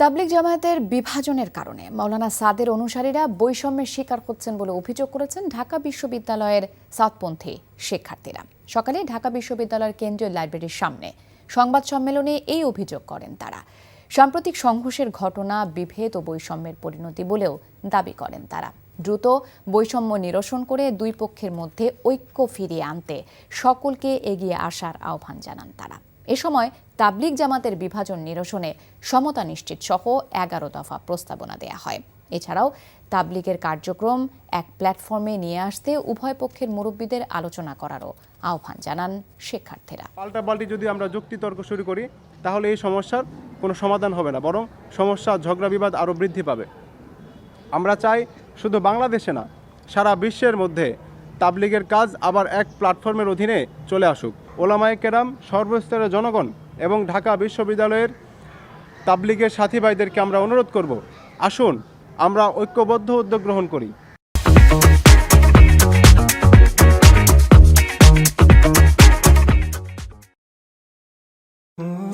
তাবলিগ জামায়াতের বিভাজনের কারণে মাওলানা সাদের অনুসারীরা বৈষম্যের শিকার হচ্ছেন বলে অভিযোগ করেছেন ঢাকা বিশ্ববিদ্যালয়ের সাতপন্থী শিক্ষার্থীরা। সকালে ঢাকা বিশ্ববিদ্যালয়ের কেন্দ্রীয় লাইব্রেরির সামনে সংবাদ সম্মেলনে এই অভিযোগ করেন তারা। সাম্প্রতিক সংঘর্ষের ঘটনা বিভেদ ও বৈষম্যের পরিণতি বলেও দাবি করেন তারা। দ্রুত বৈষম্য নিরসন করে দুই পক্ষের মধ্যে ঐক্য ফিরিয়ে আনতে সকলকে এগিয়ে আসার আহ্বান জানান তারা। এ সময় তাবলিগ জামাতের বিভাজন নিরসনে সমতা নিশ্চিত সহ 11 দফা প্রস্তাবনা দেয়া হয়। এছাড়াও তাবলিগের কার্যক্রম এক প্ল্যাটফর্মে নিয়ে আসতে উভয় পক্ষের মুরব্বীদের আলোচনা করারও আহ্বান জানান শিক্ষার্থীরা। পাল্টাপাল্টি যদি আমরা যুক্তিতর্ক শুরু করি তাহলে এই সমস্যার কোনো সমাধান হবে না, বরং সমস্যা ঝগড়া বিবাদ আরও বৃদ্ধি পাবে। আমরা চাই শুধু বাংলাদেশে না, সারা বিশ্বের মধ্যে তাবলিগের কাজ আবার এক প্ল্যাটফর্মের অধীনে চলে আসুক। ওলামায়ে কেরাম, সর্বস্তরের জনগণ এবং ঢাকা বিশ্ববিদ্যালয়ের তাবলিগের সাথী ভাইদেরকে আমরা অনুরোধ করব, আসুন আমরা ঐক্যবদ্ধ উদ্যোগ গ্রহণ করি।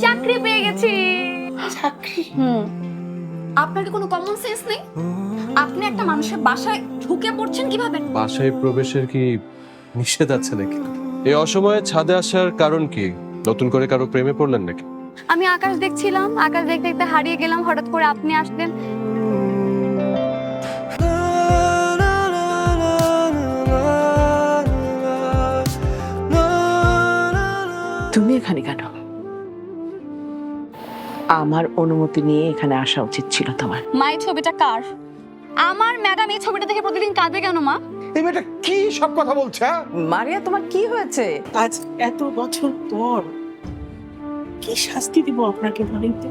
চাকরি পেয়ে গেছি। চাকরি? আপনার কি কোনো কমন সেন্স নেই? আপনি একটা মানুষের বাসায় ঢুকে পড়ছেন কিভাবে? বাসায় প্রবেশের কি নিষেধ আছে নাকি? এই অসময়ে ছাদে আসার কারণ কি? নতুন করে কারো প্রেমে পড়লেন নাকি? আমি আকাশ দেখছিলাম, আকাশ দেখতে দেখতে হারিয়ে গেলাম, হঠাৎ করে আপনি আসলেন। তুমি এখানে কেন? আমার অনুমতি নিয়ে এখানে আসা উচিত ছিল তোমার। মা, এই ছবিটা কার? আমার ম্যাডাম এই ছবিটা দেখে প্রতিদিন কাঁদবে কেন মা? এই মেয়েটা কি সব কথা বলছে? মারিয়া, তোমার কি হয়েছে? আজ এত বছর পর কি শাস্তি দিব আপনাকে বলেন তো?